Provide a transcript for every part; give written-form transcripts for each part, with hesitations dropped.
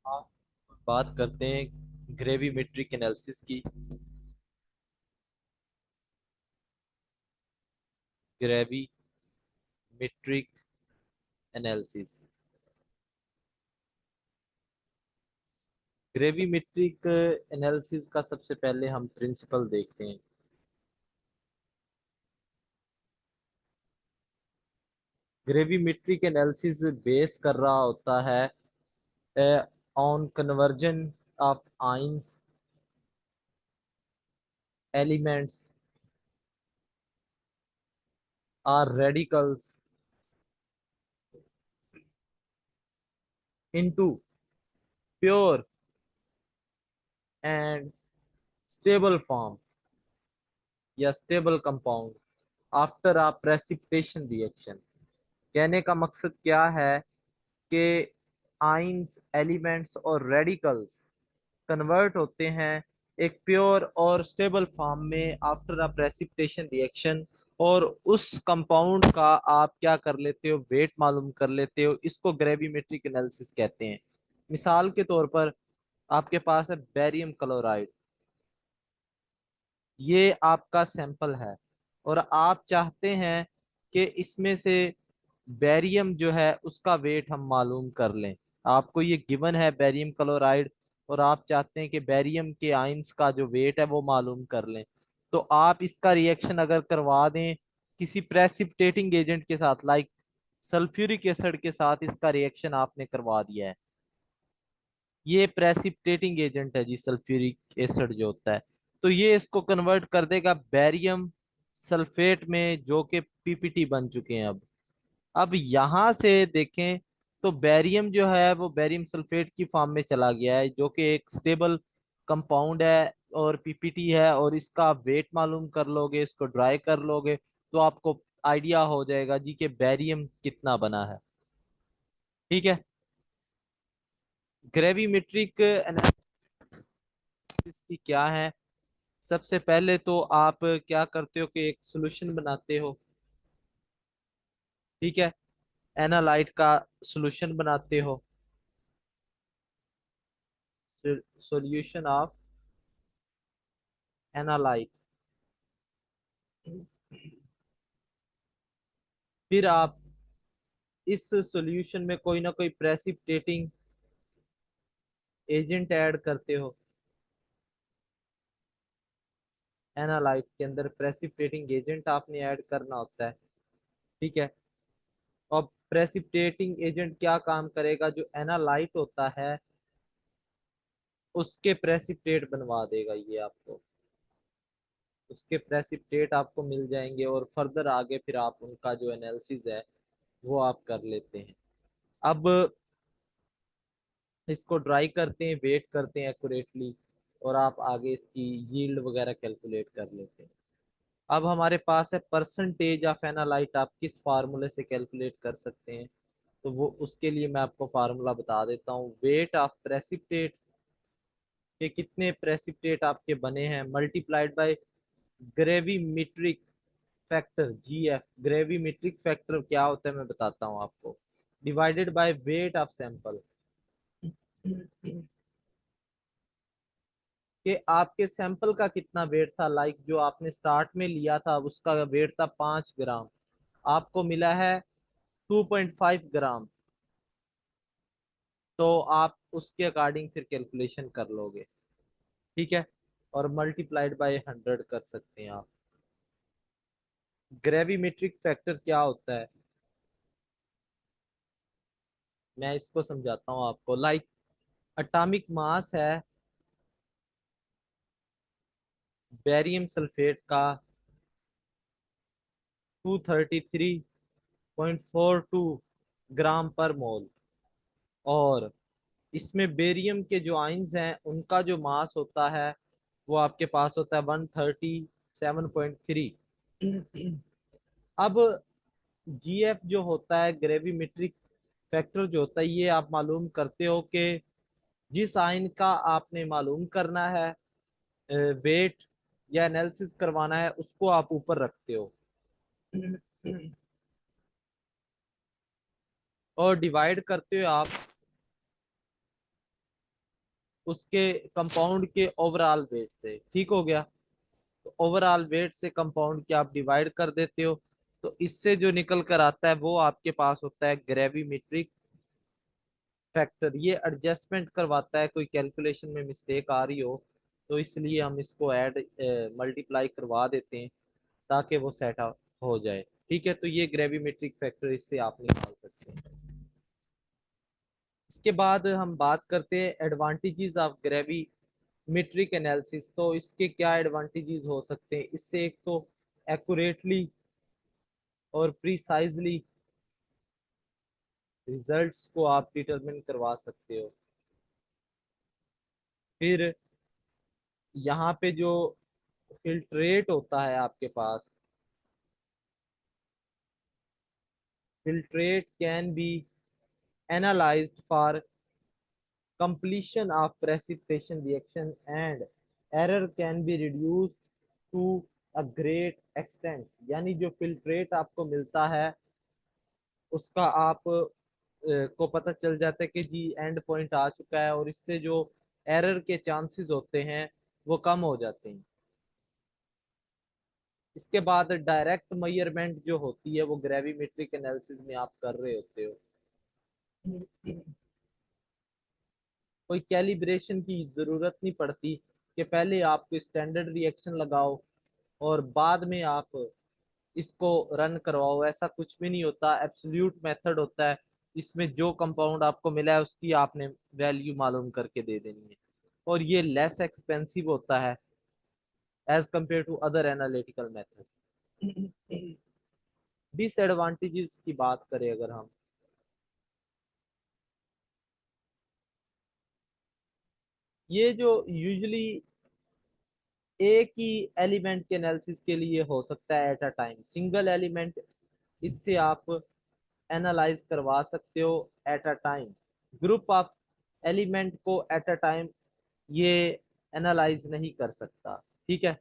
आप बात करते हैं ग्रेविमेट्रिक एनालिसिस की। Gravimetric analysis. ग्रेविमेट्रिक एनालिसिस का सबसे पहले हम प्रिंसिपल देखते हैं। ग्रेविमेट्रिक एनालिसिस बेस कर रहा होता है on conversion of ions elements और radicals into pure and stable form या stable compound after a precipitation reaction. कहने का मकसद क्या है कि आइंस एलिमेंट्स और रेडिकल्स कन्वर्ट होते हैं एक प्योर और स्टेबल फॉर्म में आफ्टर अ प्रेसिपिटेशन रिएक्शन। और उस कंपाउंड का आप क्या कर लेते हो, वेट मालूम कर लेते हो। इसको ग्रेविमेट्रिक एनालिसिस कहते हैं। मिसाल के तौर पर आपके पास है बेरियम क्लोराइड। ये आपका सैंपल है और आप चाहते हैं कि इसमें से बेरियम जो है उसका वेट हम मालूम कर लें। आपको ये गिवन है बेरियम क्लोराइड और आप चाहते हैं कि बेरियम के आइंस का जो वेट है वो मालूम कर लें। तो आप इसका रिएक्शन अगर करवा दें किसी प्रेसिपिटेटिंग एजेंट के साथ, लाइक सल्फ्यूरिक एसिड के साथ, इसका रिएक्शन आपने करवा दिया है। ये प्रेसिपिटेटिंग एजेंट है जी, सल्फ्यूरिक एसिड जो होता है। तो ये इसको कन्वर्ट कर देगा बैरियम सल्फेट में, जो कि पीपीटी बन चुके हैं। अब यहां से देखें तो बैरियम जो है वो बैरियम सल्फेट की फॉर्म में चला गया है, जो कि एक स्टेबल कंपाउंड है और पीपीटी है। और इसका वेट मालूम कर लोगे, इसको ड्राई कर लोगे, तो आपको आइडिया हो जाएगा जी कि बैरियम कितना बना है। ठीक है। ग्रेविमेट्रिक एनालिसिस की क्या है? सबसे पहले तो आप क्या करते हो कि एक सॉल्यूशन बनाते हो। ठीक है। एनालाइट का सॉल्यूशन बनाते हो। Solution of analyte. फिर आप इस सॉल्यूशन में कोई ना कोई प्रेसिपिटेटिंग एजेंट ऐड करते हो। एनालाइट के अंदर प्रेसिपिटेटिंग एजेंट आपने ऐड करना होता है। ठीक है। और प्रेसिपिटेटिंग एजेंट क्या काम करेगा? जो एनालाइट होता है उसके प्रेसिपिटेट बनवा देगा ये आपको। उसके प्रेसिपिटेट आपको मिल जाएंगे और फर्दर आगे फिर आप उनका जो एनालिसिस है वो आप कर लेते हैं। अब इसको ड्राई करते हैं, वेट करते हैं एक्यूरेटली, और आप आगे इसकी यील्ड वगैरह कैलकुलेट कर लेते हैं। अब हमारे पास है परसेंटेज ऑफ एनालाइट। आप किस फार्मूले से कैलकुलेट कर सकते हैं? तो वो उसके लिए मैं आपको फार्मूला बता देता हूँ। वेट ऑफ प्रेसिपिटेट के कितने प्रेसिपिटेट आपके बने हैं multiplied by gravimetric factor, GF. Gravimetric factor क्या होता है मैं बताता हूँ आपको। Divided by weight of sample. कि आपके सैंपल का कितना वेट था, लाइक जो आपने स्टार्ट में लिया था उसका वेट था 5 ग्राम, आपको मिला है 2.5 ग्राम। तो आप उसके अकॉर्डिंग फिर कैलकुलेशन कर लोगे। ठीक है। और मल्टीप्लाइड बाय 100 कर सकते हैं आप। ग्रेविमेट्रिक फैक्टर क्या होता है मैं इसको समझाता हूँ आपको। लाइक एटॉमिक मास है बेरियम सल्फेट का 233.42 ग्राम पर मोल। और इसमें बेरियम के जो आइंस हैं उनका जो मास होता है वो आपके पास होता है 137.3। अब जीएफ जो होता है ग्रेविमेट्रिक फैक्टर जो होता है, ये आप मालूम करते हो कि जिस आयन का आपने मालूम करना है वेट या एनालिसिस करवाना है, उसको आप ऊपर रखते हो और डिवाइड करते हो आप उसके कंपाउंड के ओवरऑल वेट से। ठीक हो गया। तो ओवरऑल वेट से कंपाउंड के आप डिवाइड कर देते हो, तो इससे जो निकल कर आता है वो आपके पास होता है ग्रेविमेट्रिक फैक्टर। ये एडजस्टमेंट करवाता है, कोई कैलकुलेशन में मिस्टेक आ रही हो तो इसलिए हम इसको ऐड मल्टीप्लाई करवा देते हैं ताकि वो सेट हो जाए। ठीक है, तो ये ग्रेविमेट्रिक फैक्टर इससे आप निकाल सकते हैं। इसके बाद हम बात करते हैं एडवांटेजेस ऑफ ग्रेविमेट्रिक एनालिसिस। तो इसके क्या एडवांटेजेस हो सकते हैं इससे? एक तो एक्यूरेटली और प्रिसाइजली रिजल्ट्स को आप डिटरमिन करवा सकते हो। फिर यहाँ पे जो फिल्ट्रेट होता है आपके पास, filtrate can be analyzed for completion of precipitation reaction, and error can be reduced to a great extent। यानी जो फिल्ट्रेट आपको मिलता है उसका आप को पता चल जाता है कि जी एंड पॉइंट आ चुका है, और इससे जो एरर के चांसेस होते हैं वो कम हो जाते हैं। इसके बाद डायरेक्ट मेजरमेंट जो होती है वो ग्रेविमेट्रिक एनालिसिस में आप कर रहे होते हो। कोई कैलिब्रेशन की जरूरत नहीं पड़ती कि पहले आप स्टैंडर्ड रिएक्शन लगाओ और बाद में आप इसको रन करवाओ। ऐसा कुछ भी नहीं होता, एब्सोल्यूट मेथड होता है। इसमें जो कंपाउंड आपको मिला है उसकी आपने वैल्यू मालूम करके दे देनी है, और ये लेस एक्सपेंसिव होता है as compare to other analytical methods. Disadvantages की बात करें अगर हम, ये जो यूजुअली एक ही एलिमेंट के एनालिसिस के लिए हो सकता है at a time, single element, इससे आप एनालाइज करवा सकते हो at a time. Group of element को एट अ टाइम ये एनालाइज नहीं कर सकता। ठीक है,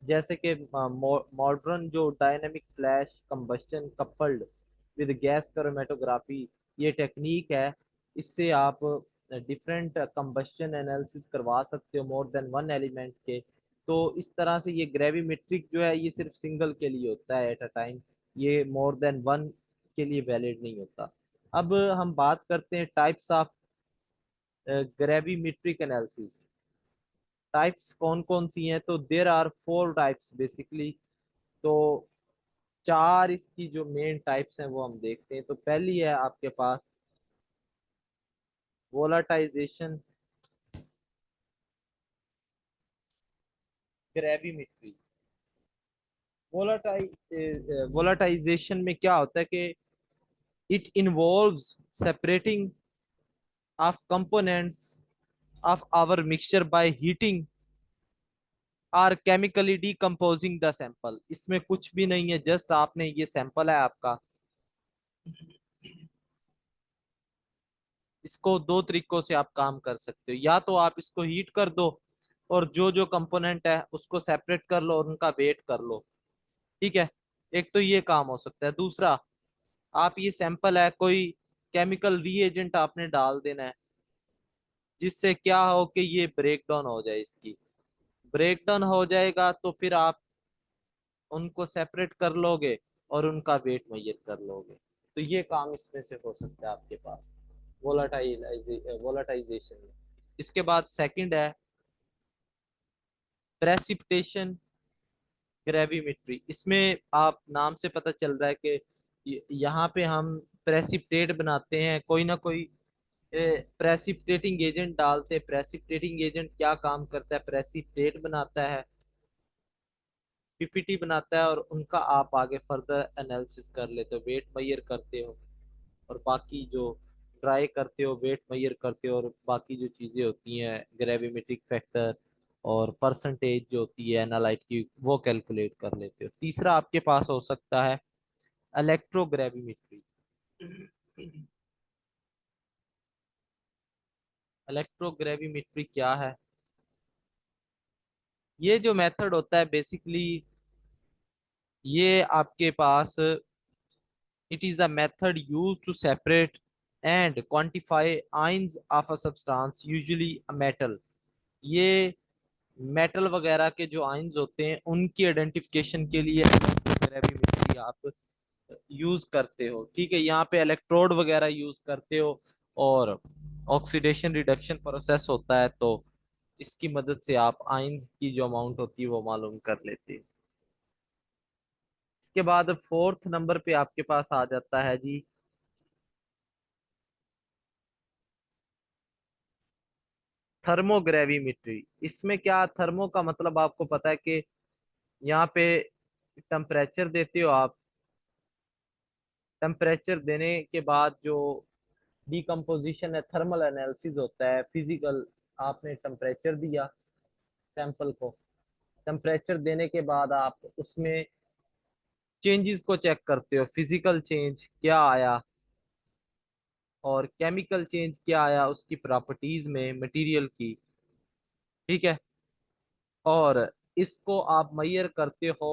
जैसे कि मॉडर्न जो dynamic flash combustion coupled with gas chromatography ये टेक्निक है, इससे आप डिफरेंट कंबस्टन एनालिसिस करवा सकते हो मोर देन वन एलिमेंट के। तो इस तरह से ये ग्रेविमेट्रिक जो है ये सिर्फ सिंगल के लिए होता है एट अ टाइम, ये मोर देन वन के लिए वैलिड नहीं होता। अब हम बात करते हैं types of gravimetric analysis. Types कौन कौन सी हैं? तो there are four types basically. तो चार इसकी जो मेन टाइप्स हैं वो हम देखते हैं। तो पहली है आपके पास वोलाटाइजेशन ग्रेविमेट्री। वोलाटाइजेशन में क्या होता है कि it involves separating of components of our mixture by heating or chemically decomposing the sample. इसमें कुछ भी नहीं है, जस्ट आपने ये सैंपल है आपका, इसको दो तरीकों से आप काम कर सकते हो। या तो आप इसको हीट कर दो और जो जो कंपोनेंट है उसको सेपरेट कर लो और उनका वेट कर लो। ठीक है, एक तो ये काम हो सकता है। दूसरा, आप ये सैंपल है, कोई केमिकल रीएजेंट आपने डाल देना है जिससे क्या हो कि ये ब्रेक डाउन हो जाए। इसकी ब्रेक डाउन हो जाएगा तो फिर आप उनको सेपरेट कर लोगे और उनका वेट मेजर कर लोगे। तो ये काम इसमें से हो सकता है आपके पास वोलाटाइजेशन में। इसके बाद सेकंड है प्रेसिपिटेशन ग्रेविमेट्री। इसमें आप नाम से पता चल रहा है कि यहाँ पे हम प्रेसिपिटेट बनाते हैं, कोई ना कोई प्रेसिपिटेटिंग एजेंट डालते हैं। प्रेसिपिटेटिंग एजेंट क्या काम करता है? प्रेसिपिटेट बनाता है, पीपीटी बनाता है, और उनका आप आगे फर्दर एनालिसिस कर लेते हो, वेट मेजर करते हो, और बाकी जो ड्राई करते हो, वेट मेजर करते हो, और बाकी जो चीज़ें होती हैं ग्रेविमेट्रिक फैक्टर और परसेंटेज जो होती है एनालाइट की वो कैलकुलेट कर लेते हो। तीसरा आपके पास हो सकता है इलेक्ट्रोग्रेविमेट्री। इलेक्ट्रोग्रेविमेट्री क्या है? ये जो मेथड होता है बेसिकली, ये आपके पास it is a method use to separate and quantify ions of a substance usually a metal. ये मेटल वगैरह के जो आइंस होते हैं उनकी आइडेंटिफिकेशन के लिए ग्रेविमेट्री आप यूज करते हो। ठीक है, यहाँ पे इलेक्ट्रोड वगैरह यूज करते हो और ऑक्सीडेशन रिडक्शन प्रोसेस होता है, तो इसकी मदद से आप आइंस की जो अमाउंट होती है वो मालूम कर लेते हैं। इसके बाद फोर्थ नंबर पे आपके पास आ जाता है जी थर्मोग्रेविमेट्री। इसमें क्या, थर्मो का मतलब आपको पता है कि यहाँ पे टेम्परेचर देते हो आप। टेम्परेचर देने के बाद जो डिकम्पोजिशन है, थर्मल एनालिसिस होता है, फिजिकल। आपने टेम्परेचर दिया सैंपल को, टेम्परेचर देने के बाद आप उसमें चेंजेस को चेक करते हो, फिजिकल चेंज क्या आया और केमिकल चेंज क्या आया उसकी प्रॉपर्टीज में मटेरियल की। ठीक है, और इसको आप मेजर करते हो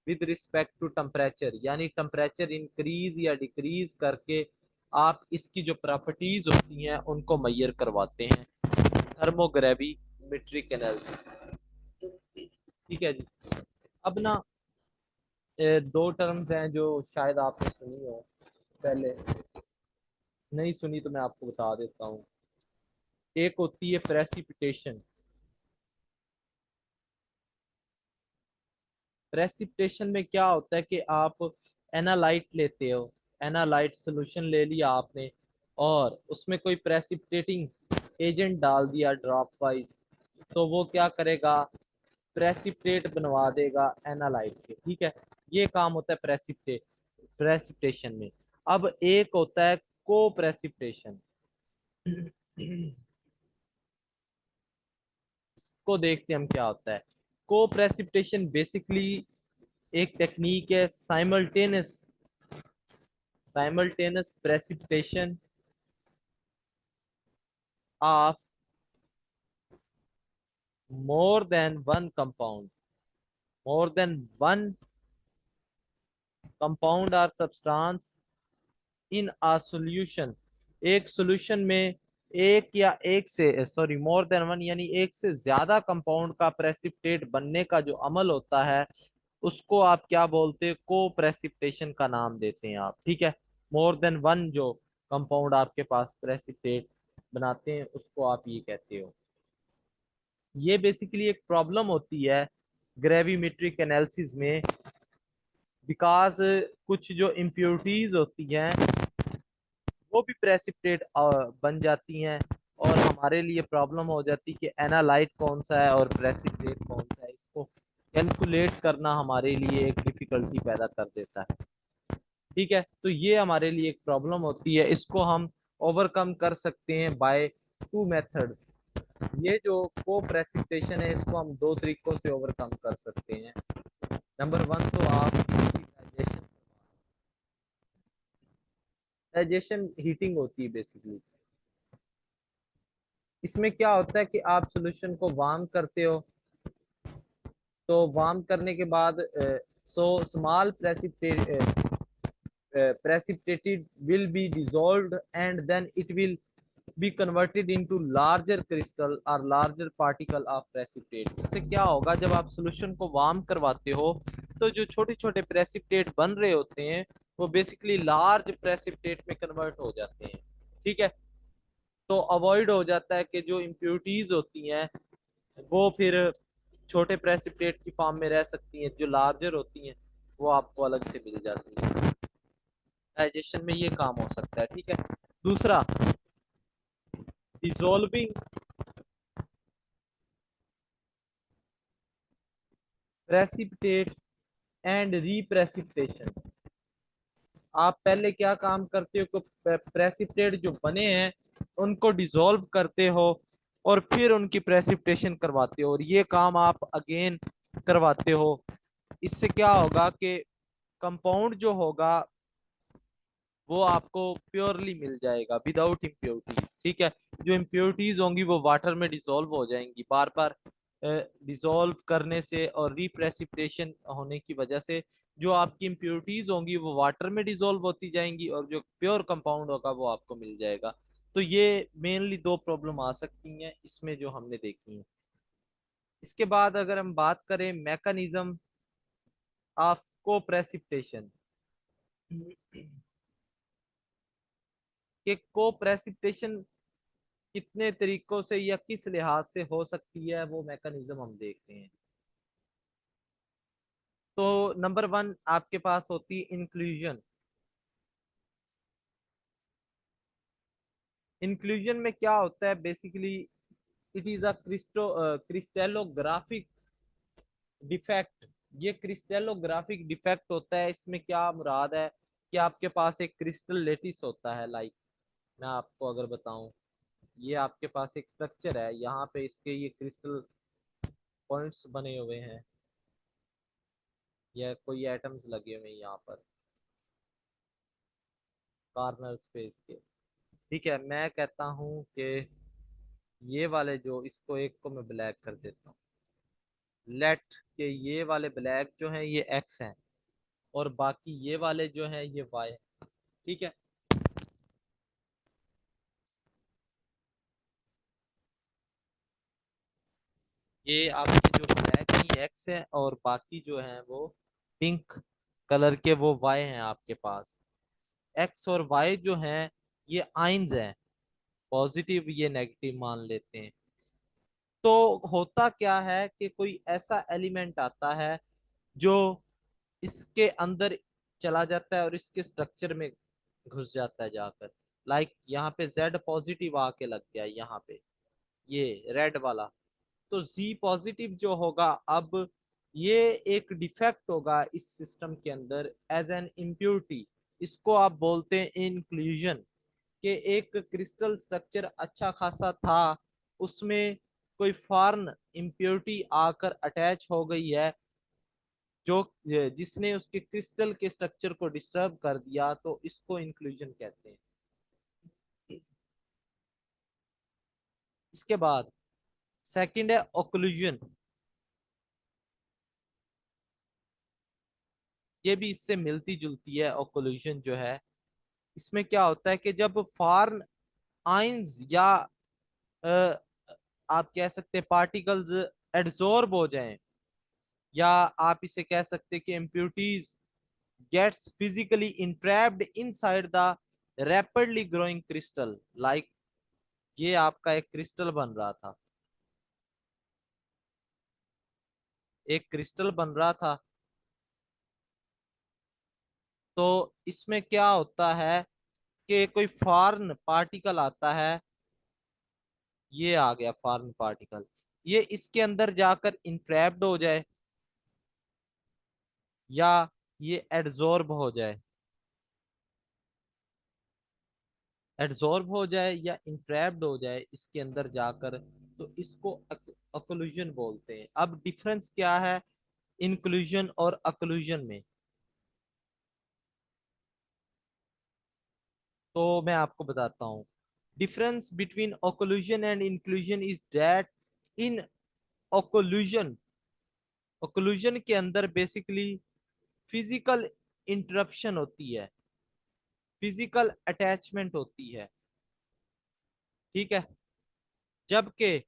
विद रिस्पेक्ट टू टेम्परेचर, यानी टेम्परेचर इंक्रीज या डिक्रीज करके आप इसकी जो प्रॉपर्टीज होती हैं उनको मेजर करवाते हैं थर्मोग्रेविमेट्रिक एनालिसिस। ठीक है जी। अब ना दो टर्म्स हैं जो शायद आपने सुनी हो, पहले नहीं सुनी तो मैं आपको बता देता हूँ। एक होती है प्रेसिपिटेशन। प्रेसिपिटेशन में क्या होता है कि आप एनालाइट लेते हो, एनालाइट सोल्यूशन ले लिया आपने और उसमें कोई प्रेसिपिटेटिंग एजेंट डाल दिया ड्रॉप वाइज, तो वो क्या करेगा, प्रेसिपिटेट बनवा देगा एनालाइट के। ठीक है, ये काम होता है प्रेसिपिटेशन में। अब एक होता है को प्रेसिपिटेशन। इसको देखते हैं हम क्या होता है। को प्रेसिपिटेशन बेसिकली एक टेक्निक है simultaneous precipitation of more than one compound, more than one compound और सब्सटेंस इन अ सॉल्यूशन। एक सॉल्यूशन में एक या एक से सॉरी मोर देन वन यानी एक से ज्यादा कंपाउंड का प्रेसिपिटेट बनने का जो अमल होता है उसको आप क्या बोलते हैं, को प्रेसिपिटेशन का नाम देते हैं आप। ठीक है, मोर देन वन जो कंपाउंड आपके पास प्रेसिपिटेट बनाते हैं उसको आप ये कहते हो। ये बेसिकली एक प्रॉब्लम होती है ग्रेविमेट्रिक एनालिसिस में, बिकॉज कुछ जो इम्प्योरिटीज होती हैं वो भी प्रेसिपिटेट बन जाती हैं और हमारे लिए प्रॉब्लम हो जाती है कि एनालाइट कौन सा है और प्रेसिपिटेट कौन सा है, इसको कैलकुलेट करना हमारे लिए एक डिफिकल्टी पैदा कर देता है। ठीक है, तो ये हमारे लिए एक प्रॉब्लम होती है, इसको हम ओवरकम कर सकते हैं बाय टू मेथड्स। ये जो को प्रेसिपिटेशन है इसको हम दो तरीकों से ओवरकम कर सकते हैं। नंबर वन तो आप डाइजेशन हीटिंग होती है बेसिकली। इसमें क्या होता है कि आप सॉल्यूशन को वार्म करते हो, तो वार्म करने के बाद so small precipitated will be dissolved and then it will be converted into larger crystal or larger particle of precipitate। इससे क्या होगा, जब आप सॉल्यूशन को वार्म करवाते हो तो जो छोटे छोटे प्रेसिपिटेट बन रहे होते हैं वो बेसिकली लार्ज प्रेसिपिटेट में कन्वर्ट हो जाते हैं। ठीक है, तो अवॉइड हो जाता है कि जो इम्प्योरिटीज होती हैं वो फिर छोटे प्रेसिपिटेट की फॉर्म में रह सकती हैं, जो लार्जर होती हैं वो आपको अलग से मिल जाती है। डाइजेशन में ये काम हो सकता है। ठीक है, दूसरा डिसॉल्विंग प्रेसिपिटेट एंड रीप्रेसिपिटेशन। आप पहले क्या काम करते हो कि प्रेसिपिटेट जो बने हैं उनको डिसॉल्व करते हो और फिर उनकी प्रेसिपिटेशन करवाते हो, और ये काम आप अगेन करवाते हो। इससे क्या होगा कि कंपाउंड जो होगा वो आपको प्योरली मिल जाएगा विदाउट इम्प्योरिटीज। ठीक है, जो इम्प्योरिटीज होंगी वो वाटर में डिसॉल्व हो जाएंगी, बार बार डिसॉल्व करने से और रिप्रेसिपिटेशन होने की वजह से जो आपकी इम्प्योरिटीज होंगी वो वाटर में डिजोल्व होती जाएंगी और जो प्योर कंपाउंड होगा वो आपको मिल जाएगा। तो ये मेनली दो प्रॉब्लम आ सकती हैं इसमें जो हमने देखी है। इसके बाद अगर हम बात करें मैकेनिज्म ऑफ कोप्रेसिपिटेशन, कि कोप्रेसिपिटेशन कितने तरीकों से या किस लिहाज से हो सकती है, वो मैकेनिज्म हम देखते हैं। तो नंबर वन आपके पास होती है इंक्लूजन। इंक्लूजन में क्या होता है basically, it is a crystallographic defect. ये क्रिस्टेलोग्राफिक डिफेक्ट होता है, इसमें क्या मुराद है कि आपके पास एक क्रिस्टल लेटिस होता है। लाइक मैं आपको अगर बताऊं, ये आपके पास एक स्ट्रक्चर है, यहाँ पे इसके ये क्रिस्टल पॉइंट्स बने हुए हैं या कोई एटम्स लगे हुए हैं यहाँ पर कॉर्नर स्पेस के। ठीक है, मैं कहता हूँ कि ये वाले जो, इसको एक को मैं ब्लैक कर देता हूँ, लेट के ये वाले ब्लैक जो हैं ये एक्स हैं और बाकी ये वाले जो हैं ये वाई है। ठीक है, ये आपके जो ब्लैक ही एक्स है और बाकी जो हैं वो पिंक कलर के वो वाई हैं आपके पास। एक्स और वाई जो हैं ये आइंस हैं, पॉजिटिव ये नेगेटिव मान लेते हैं। तो होता क्या है कि कोई ऐसा एलिमेंट आता है जो इसके अंदर चला जाता है और इसके स्ट्रक्चर में घुस जाता है जाकर। लाइक यहाँ पे जेड पॉजिटिव आके लग गया यहाँ पे, ये रेड वाला। तो जी पॉजिटिव जो होगा, अब ये एक डिफेक्ट होगा इस सिस्टम के अंदर एज एन इम्प्योरिटी। इसको आप बोलते हैं इंक्लूजन, के एक क्रिस्टल स्ट्रक्चर अच्छा खासा था, उसमें कोई फॉरेन इम्प्योरिटी आकर अटैच हो गई है जो जिसने उसके क्रिस्टल के स्ट्रक्चर को डिस्टर्ब कर दिया, तो इसको इंक्लूजन कहते हैं। इसके बाद सेकंड है ओक्लूजन। ये भी इससे मिलती जुलती है ओक्लूजन जो है। इसमें क्या होता है कि जब फॉरेन आइंस या अ, आप कह सकते हैं पार्टिकल्स एड्सॉर्ब हो जाएं, या आप इसे कह सकते हैं कि impurities gets physically entrapped inside the rapidly growing crystal। Like ये आपका एक क्रिस्टल बन रहा था, एक क्रिस्टल बन रहा था। तो इसमें क्या होता है कि कोई फॉरेन पार्टिकल आता है, ये आ गया फॉरेन पार्टिकल, ये इसके अंदर जाकर इंट्रैप्ड हो जाए या ये एड्सॉर्ब हो जाए, एड्सॉर्ब हो जाए या इंट्रैप्ड हो जाए इसके अंदर जाकर, तो इसको अक्लूजन बोलते हैं। अब डिफरेंस क्या है इंक्लूजन और अक्लूजन में, तो मैं आपको बताता हूँ। Difference between occlusion and inclusion is that in occlusion, occlusion के अंदर बेसिकली फिजिकल इंटरप्शन होती है, फिजिकल अटैचमेंट होती है। ठीक है, जबकि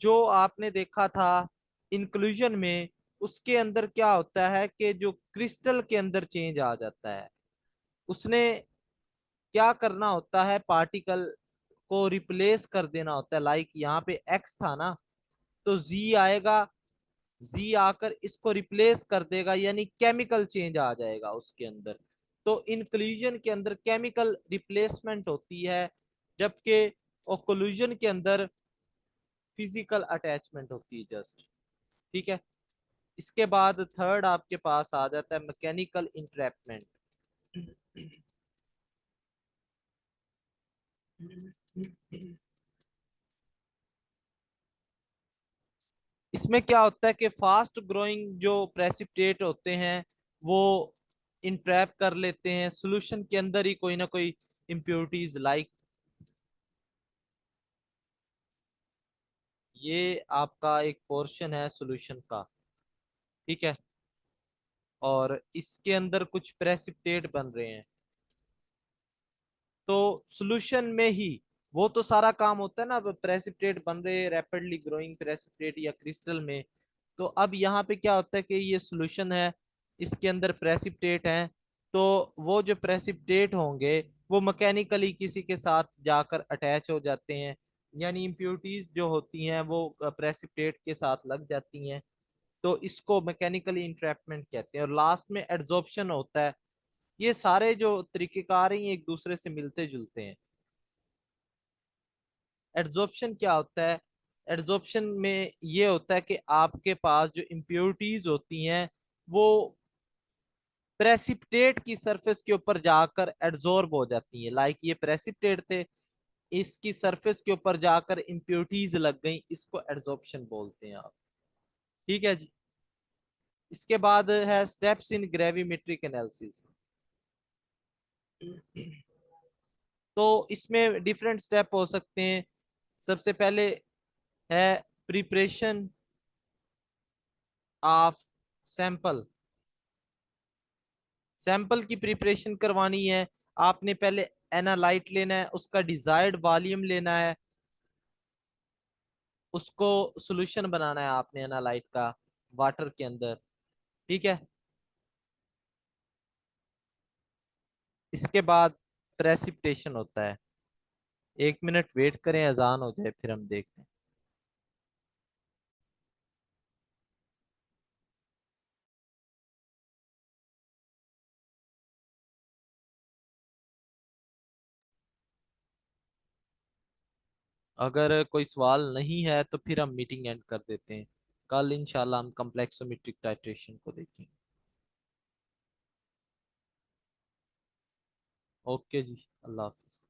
जो आपने देखा था इंक्लूजन में, उसके अंदर क्या होता है कि जो क्रिस्टल के अंदर चेंज आ जाता है, उसने क्या करना होता है, पार्टिकल को रिप्लेस कर देना होता है। लाइक यहाँ पे एक्स था ना, तो जी आएगा, जी आकर इसको रिप्लेस कर देगा, यानी केमिकल चेंज आ जाएगा उसके अंदर। तो इंक्लूजन के अंदर केमिकल रिप्लेसमेंट होती है, जबकि ओक्लूजन के अंदर फिजिकल अटैचमेंट होती है जस्ट। ठीक है, इसके बाद थर्ड आपके पास आ जाता है मैकेनिकल इंट्रैपमेंट। इसमें क्या होता है कि फास्ट ग्रोइंग जो प्रेसिपिटेट होते हैं वो इंट्रैप कर लेते हैं सॉल्यूशन के अंदर ही कोई ना कोई इम्प्योरिटीज। लाइक ये आपका एक पोर्शन है सॉल्यूशन का। ठीक है, और इसके अंदर कुछ प्रेसिपिटेट बन रहे हैं। तो सॉल्यूशन में ही वो तो सारा काम होता है ना, अब प्रेसिपिटेट बन रहे हैं रैपिडली ग्रोइंग प्रेसिपिटेट या क्रिस्टल में। तो अब यहाँ पे क्या होता है कि ये सॉल्यूशन है, इसके अंदर प्रेसिपिटेट है। तो वो जो प्रेसिपिटेट होंगे वो मैकेनिकली किसी के साथ जाकर अटैच हो जाते हैं, यानी इम्प्योरिटीज जो होती हैं वो प्रेसिपिटेट के साथ लग जाती हैं। तो इसको मैकेनिकली इंट्रैपमेंट कहते हैं। और लास्ट में एड्सॉर्प्शन होता है। ये सारे जो तरीकेकार हैं ये एक दूसरे से मिलते जुलते हैं। एड्सॉर्प्शन क्या होता है? एड्सॉर्प्शन में ये होता है कि आपके पास जो इम्प्योरिटीज होती हैं वो प्रेसिपिटेट की सरफेस के ऊपर जाकर एड्सॉर्ब हो जाती हैं। लाइक ये प्रेसिपिटेट थे, इसकी सरफेस के ऊपर जाकर इम्प्योरिटीज लग गई, इसको एड्सॉर्प्शन बोलते हैं आप। ठीक है जी। इसके बाद है स्टेप्स इन ग्रेविमेट्रिक एनालिसिस। तो इसमें डिफरेंट स्टेप हो सकते हैं। सबसे पहले है प्रिपरेशन ऑफ सैंपल। सैंपल की प्रिपरेशन करवानी है। आपने पहले एनालाइट लेना है, उसका डिजायर्ड वॉल्यूम लेना है, उसको सॉल्यूशन बनाना है आपने एनालाइट का वाटर के अंदर। ठीक है। इसके बाद प्रेसिपिटेशन होता है। 1 मिनट वेट करें, अजान हो जाए फिर हम देखते हैं। अगर कोई सवाल नहीं है तो फिर हम मीटिंग एंड कर देते हैं। कल इंशाल्लाह हम कम्प्लेक्सोमेट्रिक टाइट्रेशन को देखेंगे। ओके जी, अल्लाह हाफिज।